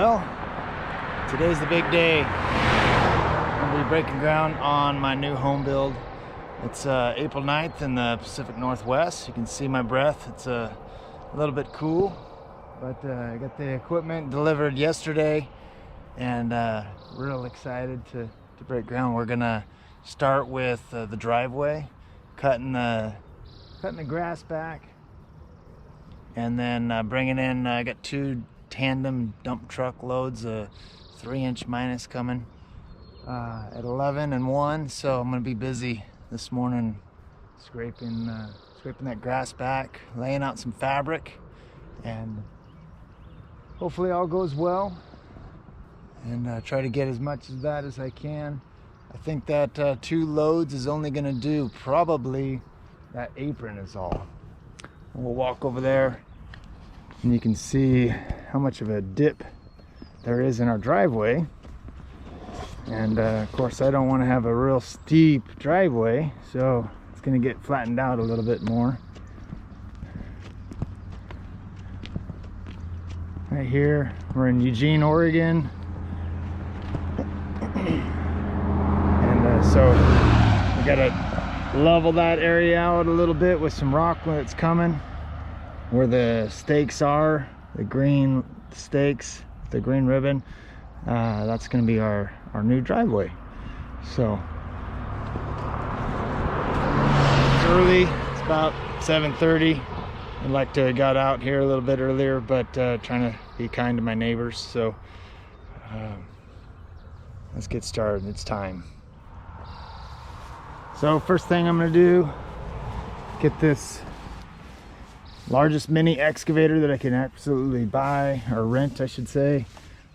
Well, today's the big day. I'm going to be breaking ground on my new home build. It's April 9th in the Pacific Northwest. You can see my breath. It's a little bit cool, but I got the equipment delivered yesterday and real excited to break ground. We're gonna start with the driveway, cutting the grass back, and then bringing in, I got two tandem dump truck loads, a 3-inch minus coming at 11 and 1, so I'm gonna be busy this morning scraping that grass back, laying out some fabric, and hopefully all goes well, and try to get as much of that as I can. I think that 2 loads is only gonna do probably that apron is all. We'll walk over there and you can see how much of a dip there is in our driveway. And of course I don't want to have a real steep driveway, so it's going to get flattened out a little bit more. Right here, we're in Eugene, Oregon. And so we got to level that area out a little bit with some rock when it's coming. Where the stakes are, the green stakes, the green ribbon, that's going to be our new driveway. So it's early, it's about 7:30. I'd like to have got out here a little bit earlier, but trying to be kind to my neighbors. So let's get started. It's time. So first thing I'm going to do, get this largest mini excavator that I can absolutely buy, or rent I should say,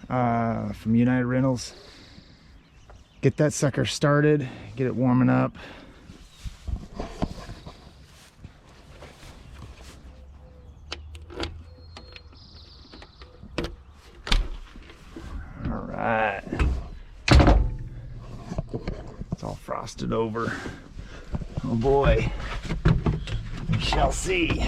from United Rentals. Get that sucker started, get it warming up. All right, it's all frosted over. Oh boy, we shall see.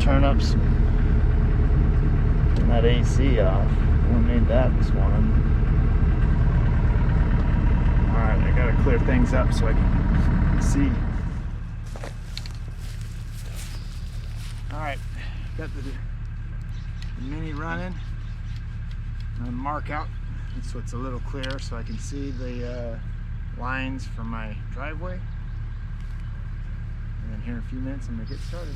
Turn that AC off. We don't need that this morning. Alright, I gotta clear things up so I can see. Alright, got the mini running. I'm gonna mark out so it's a little clearer so I can see the lines from my driveway. And then here in a few minutes I'm gonna get started.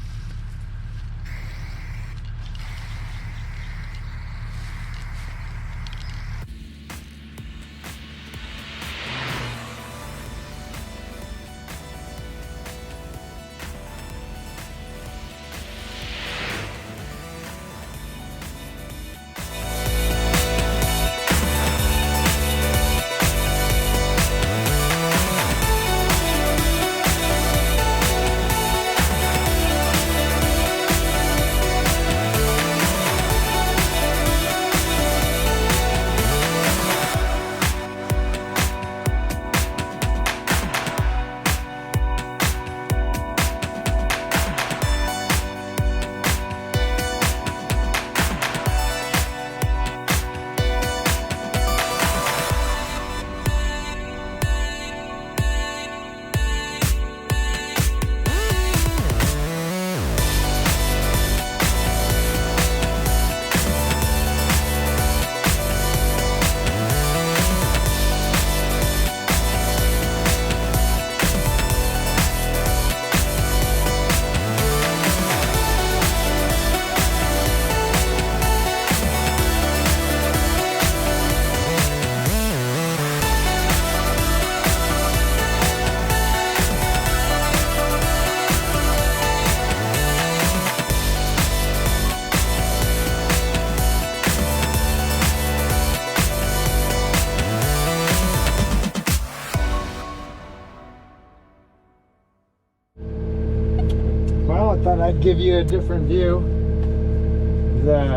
I'd give you a different view,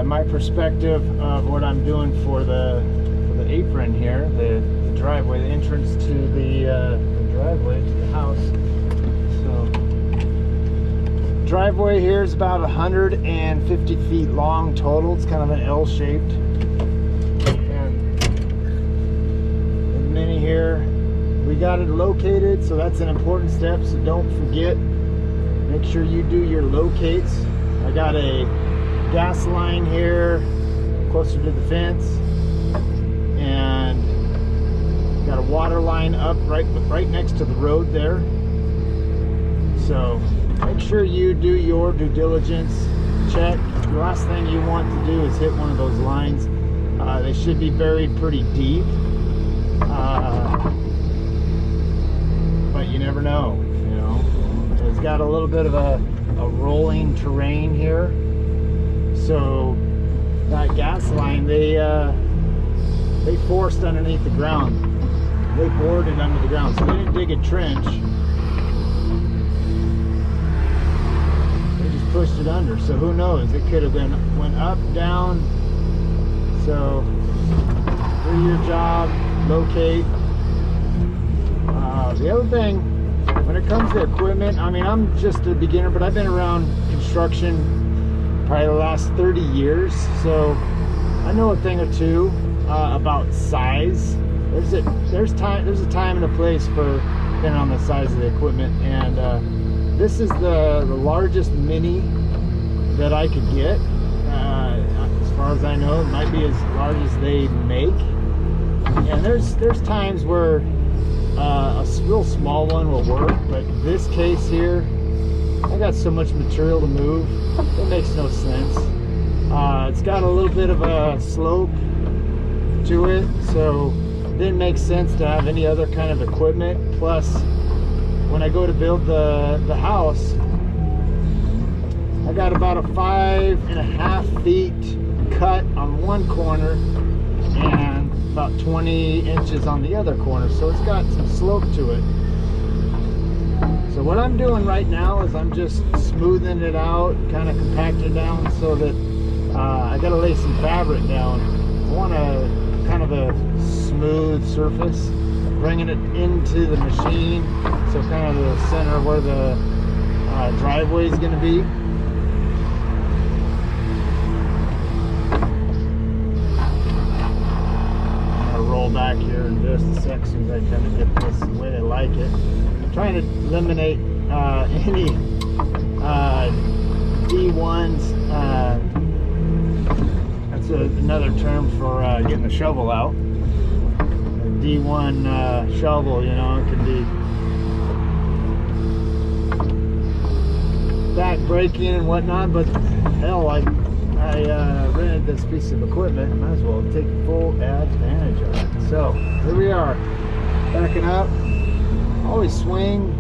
my perspective of what I'm doing for the apron here, the driveway, the entrance to the driveway to the house. So driveway here is about 150 feet long total. It's kind of an L-shaped, and mini here. We got it located, so that's an important step. So don't forget, make sure you do your locates. I got a gas line here closer to the fence, and got a water line up right next to the road there. So make sure you do your due diligence check. The last thing you want to do is hit one of those lines. They should be buried pretty deep, but you never know, you know. It's got a little bit of a rolling terrain here, so that gas line they forced underneath the ground. They bored it under the ground, so they didn't dig a trench. They just pushed it under. So who knows? It could have went up, down. So do your job, locate. The other thing, when it comes to equipment, I mean, I'm just a beginner, but I've been around construction probably the last 30 years, so I know a thing or two about size. There's a time and a place for depending on the size of the equipment, and this is the largest mini that I could get. As far as I know, it might be as large as they make. And there's times where a real small one will work, but this case here, I got so much material to move, it makes no sense. It's got a little bit of a slope to it, so it didn't make sense to have any other kind of equipment. Plus, when I go to build the house, I got about a 5.5 feet cut on one corner and about 20 inches on the other corner, so it's got some slope to it. So what I'm doing right now is I'm just smoothing it out, kind of compacting it down, so that I got to lay some fabric down. I want a kind of a smooth surface, bringing it into the machine, so kind of the center where the driveway is going to be. Roll back here in just a sec, so I kind of get this the way I like it. I'm trying to eliminate any D1s. That's another term for getting the shovel out. A D1 shovel, you know, it can be back breaking and whatnot, but hell, I rented this piece of equipment, might as well take full advantage of it. So here we are, backing up. Always swing.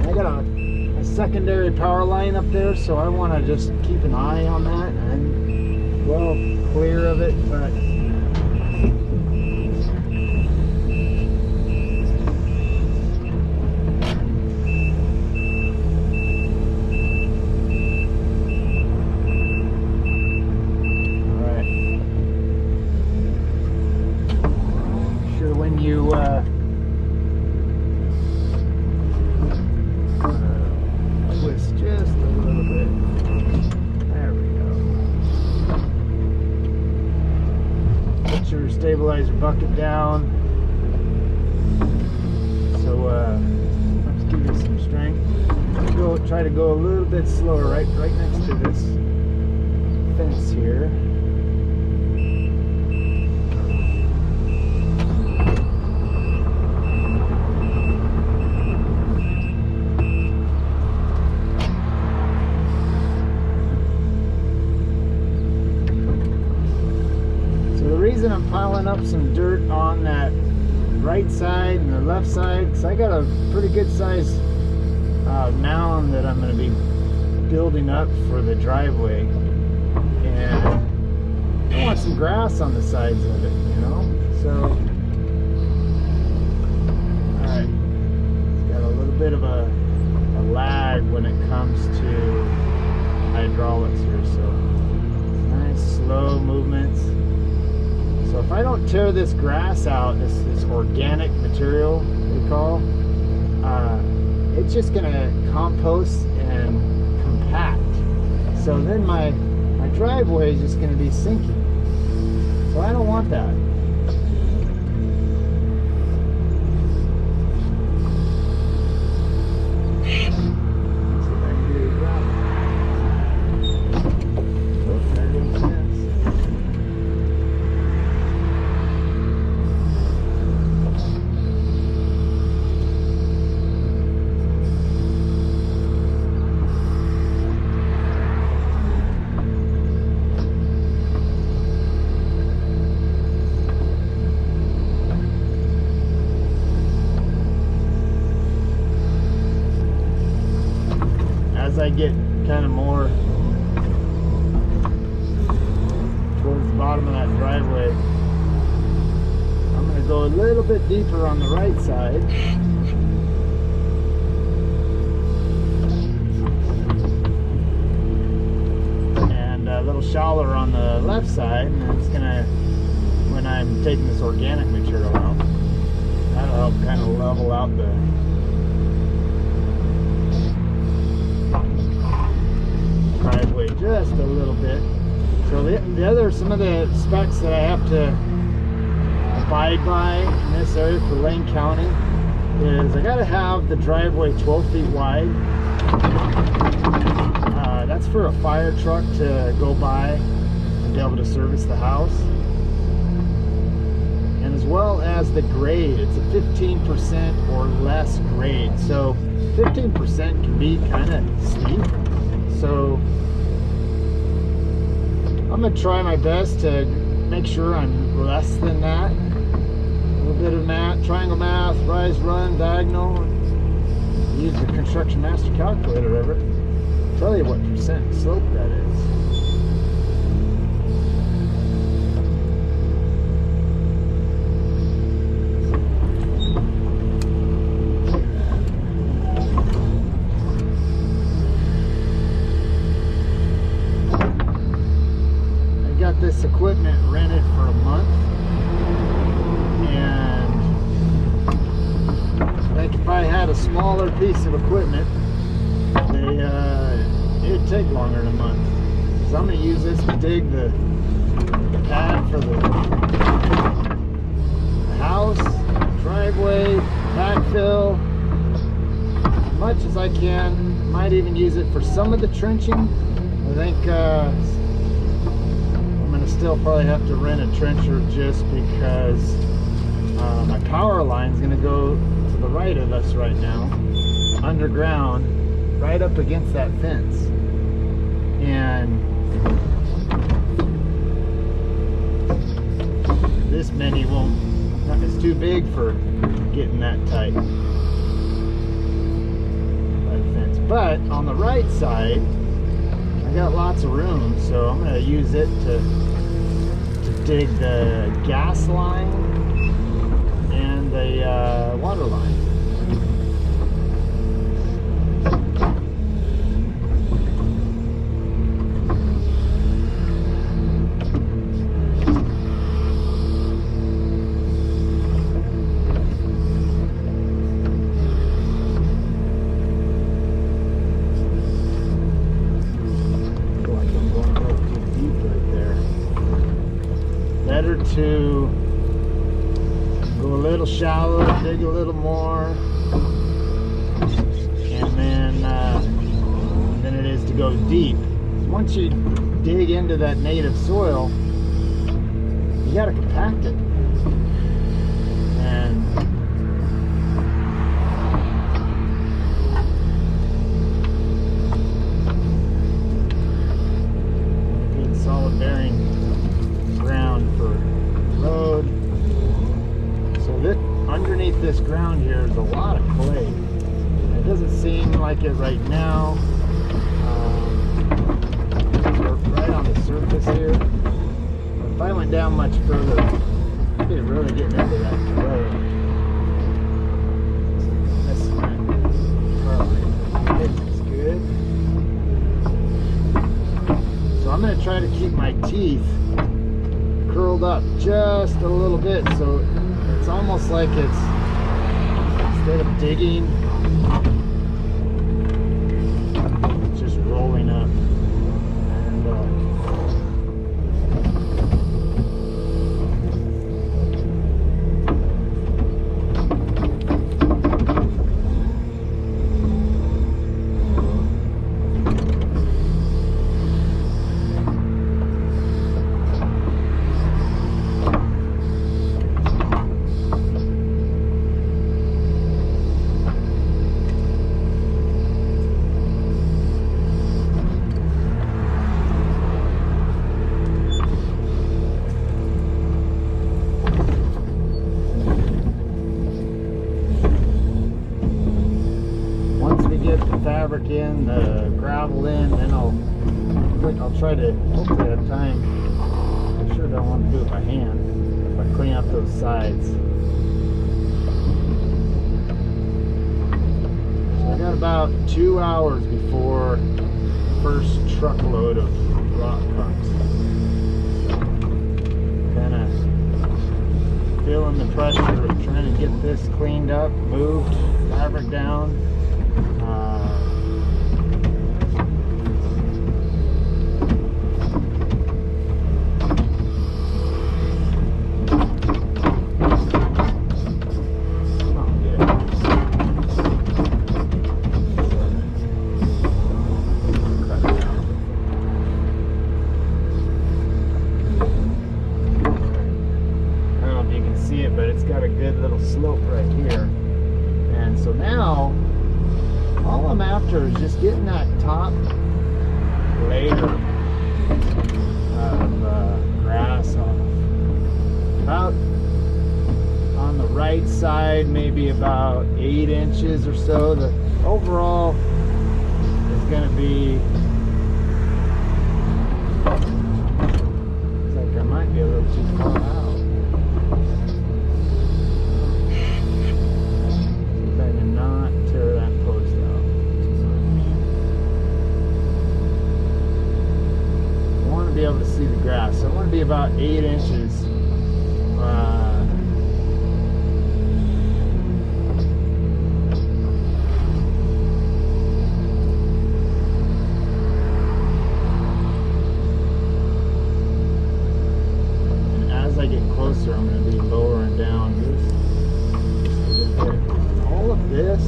I got a secondary power line up there, so I want to just keep an eye on that. I'm well clear of it, but twist just a little bit. There we go. Put your stabilizer bucket down. So let's give you some strength. Try to go a little bit slower, right next to this fence here. I'm piling up some dirt on that right side and the left side, because I got a pretty good size mound that I'm going to be building up for the driveway, and I want some grass on the sides of it, you know. So alright, it's got a little bit of a lag when it comes to hydraulics here, so nice slow movements. So if I don't tear this grass out, this organic material we call, it's just gonna compost and compact. So then my driveway is just gonna be sinking. So I don't want that. As I get kind of more towards the bottom of that driveway, I'm going to go a little bit deeper on the right side. And a little shallower on the left side, and it's going to, when I'm taking this organic material out, that'll help kind of level out the driveway just a little bit. So some of the specs that I have to abide by in this area for Lane County is I got to have the driveway 12 feet wide. That's for a fire truck to go by and be able to service the house. And as well as the grade, it's a 15% or less grade. So 15% can be kind of steep. So I'm going to try my best to make sure I'm less than that. A little bit of math, triangle math, rise, run, diagonal. Use the Construction Master Calculator over it. Tell you what percent slope that is. This equipment rented for a month, and like if I had a smaller piece of equipment, it'd take longer than a month. So I'm going to use this to dig the pad for the house, driveway, backfill, as much as I can. Might even use it for some of the trenching. I think still probably have to rent a trencher just because my power line is going to go to the right of us right now, underground, right up against that fence. And this mini it's too big for getting that tight by the fence. But on the right side, I got lots of room, so I'm going to use it to dig the gas line and the water line. Better to go a little shallow, dig a little more, and then it is to go deep. Once you dig into that native soil, you got to compact it. And good solid bearing ground for road. So underneath this ground here is a lot of clay. It doesn't seem like it right now. We're right on the surface here. But if I went down much further, I'd be really getting into that road. This one, it's good. I'm gonna try to keep my teeth curled up just a little bit, so it's almost like it's, instead of digging, it's just rolling up. Fabric in, the gravel in, then I'll try to hopefully have time. I sure don't want to do it by hand if I clean up those sides. So I got about 2 hours before the first truckload of rock comes. So kind of feeling the pressure of trying to get this cleaned up, moved, fabric down. But it's got a good little slope right here, and so now all I'm after is just getting that top layer of grass off. About on the right side, maybe about 8 inches or so. The overall is going to be, looks like I might be a little too far out. Be able to see the grass, so I want to be about 8 inches. And as I get closer, I'm going to be lowering down just a little bit. All of this,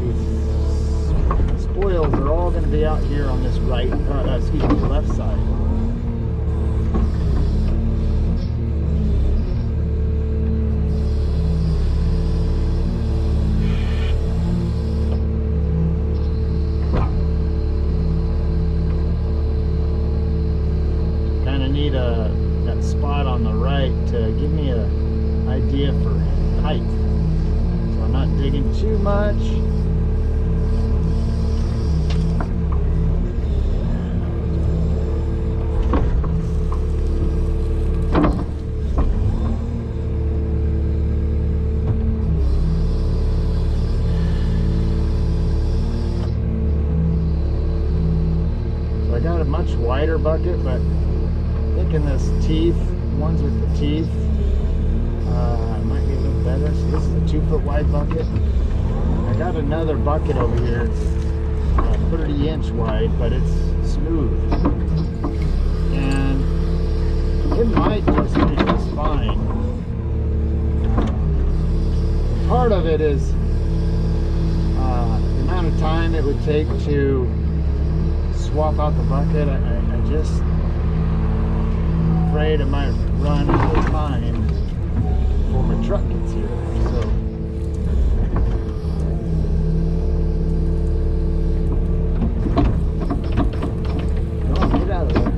these spoils are all going to be out here on this right, excuse me, left side. Kind of need that spot on the right to give me an idea for height. So I'm not digging too much. I got a much wider bucket, but I'm thinking this teeth, ones with the teeth, might be a little better. So this is a 2-foot wide bucket. I got another bucket over here, 30-inch wide, but it's smooth. And it might just be just fine. Part of it is the amount of time it would take to swap out the bucket. I just afraid I might run out of time before my truck gets here. So come on, get out of there.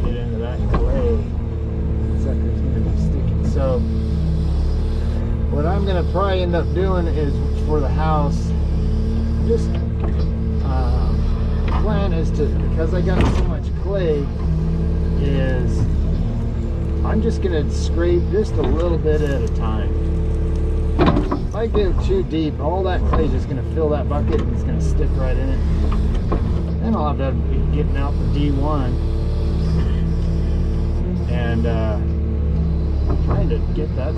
Get into that clay. Sucker's gonna be sticky. So what I'm going to probably end up doing is, for the house, just the plan is to, because I got so much clay, is I'm just going to scrape just a little bit at a time. If I go too deep, all that clay is just going to fill that bucket and it's going to stick right in it. Then I'll have to be getting out the D1 and trying to get that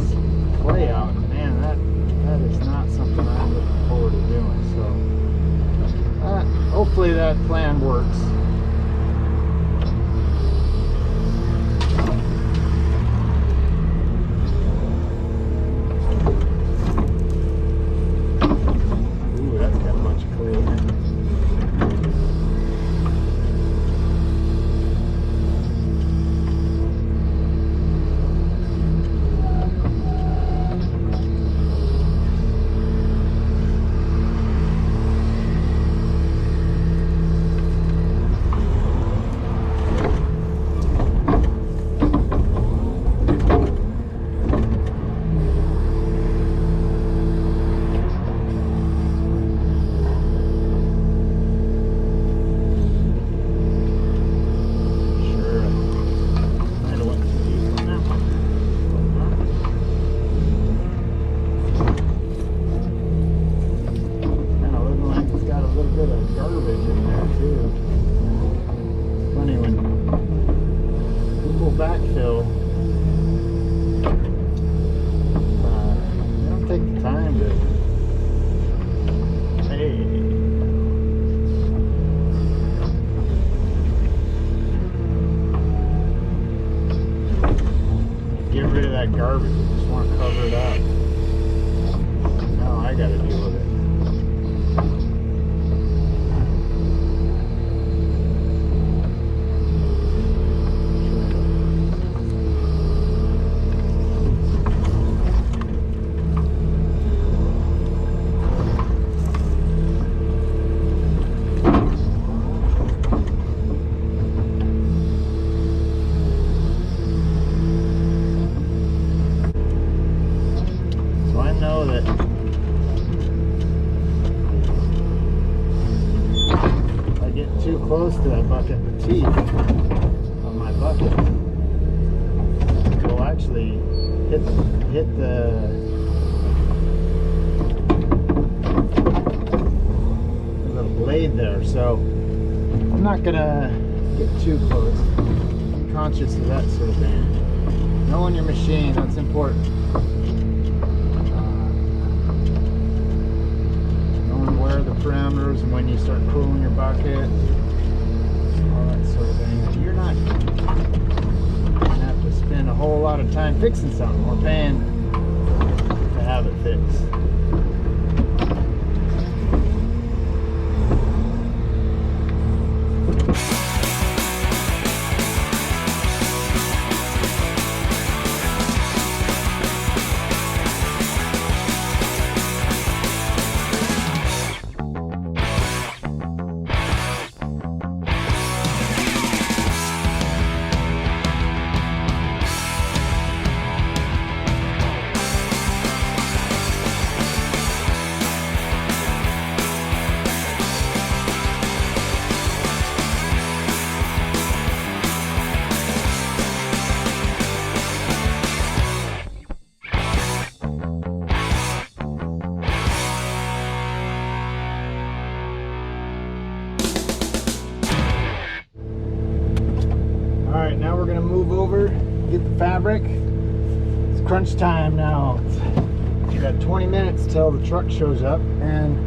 clay out. Man, that is not something I'm looking forward to doing. So hopefully that plan works. Backfill, they don't take the time to, get rid of that garbage. You just want to cover it up. Now I got to deal with it. Know that if I get too close to that bucket, the teeth of my bucket will actually hit the little blade there. So I'm not gonna get too close. I'm conscious of that sort of thing. Knowing your machine, that's important. The parameters and when you start cooling your bucket, all that sort of thing. You're not gonna have to spend a whole lot of time fixing something. We're paying to have it fixed. Alright, now we're going to move over, get the fabric. It's crunch time now. We got 20 minutes till the truck shows up, and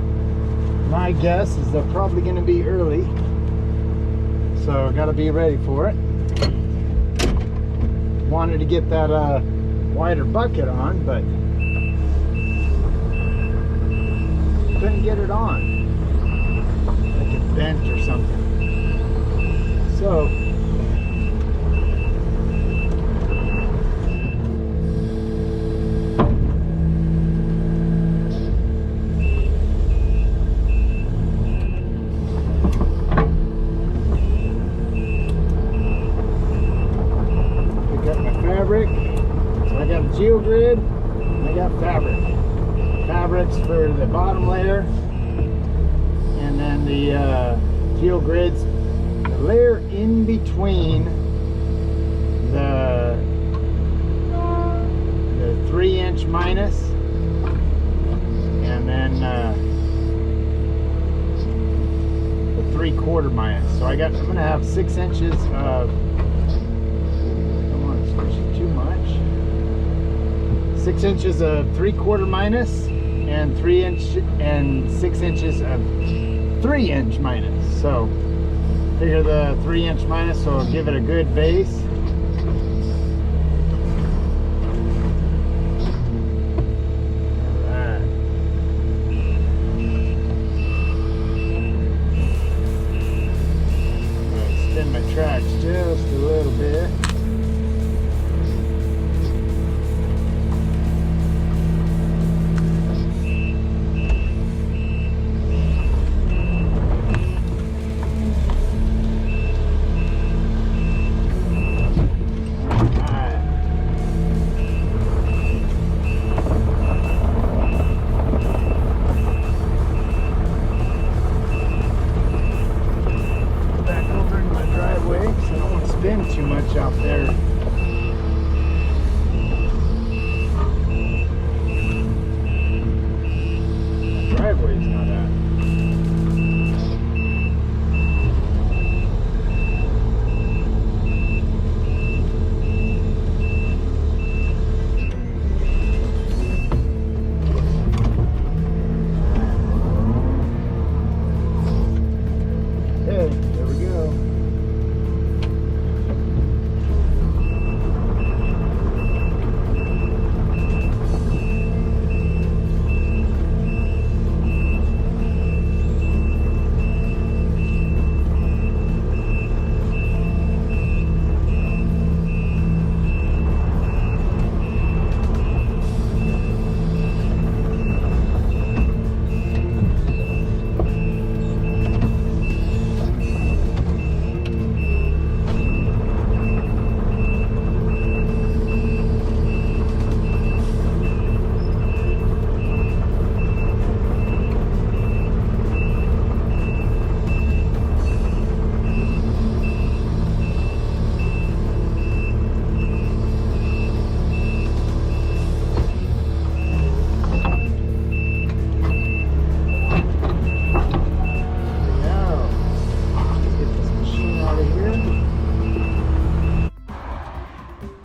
my guess is they're probably going to be early. So I got to be ready for it. Wanted to get that wider bucket on, but couldn't get it on. Like it bent or something. So so I got a Geo grid, and I got fabric. Fabric's for the bottom layer, and then the Geo grids, the layer in between the 3-inch minus then the 3/4 minus. So I'm gonna have 6 inches of, I don't want to squish it too much. 6 inches of 3/4 minus and 6 inches of 3-inch minus. So figure the 3-inch minus will give it a good base. Alright. I'll extend my tracks just a little bit. Too much out there. The driveway's not out. Okay, there we go.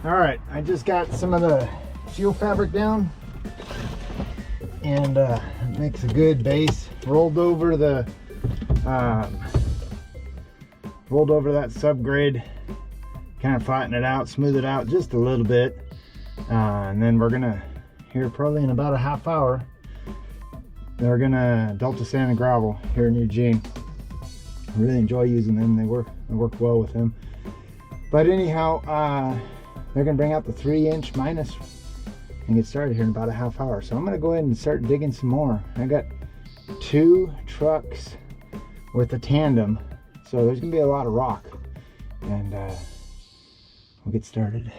Alright, I just got some of the Geo Fabric down, and it makes a good base. Rolled over that subgrade, kind of flatten it out, smooth it out just a little bit, and then we're gonna, here probably in about a half hour, we're gonna Delta sand and gravel here in Eugene. I really enjoy using them. They work well with them. But anyhow, they're gonna bring out the 3-inch minus and get started here in about a half hour. So I'm gonna go ahead and start digging some more. I got 2 trucks with a tandem, so there's gonna be a lot of rock, and we'll get started.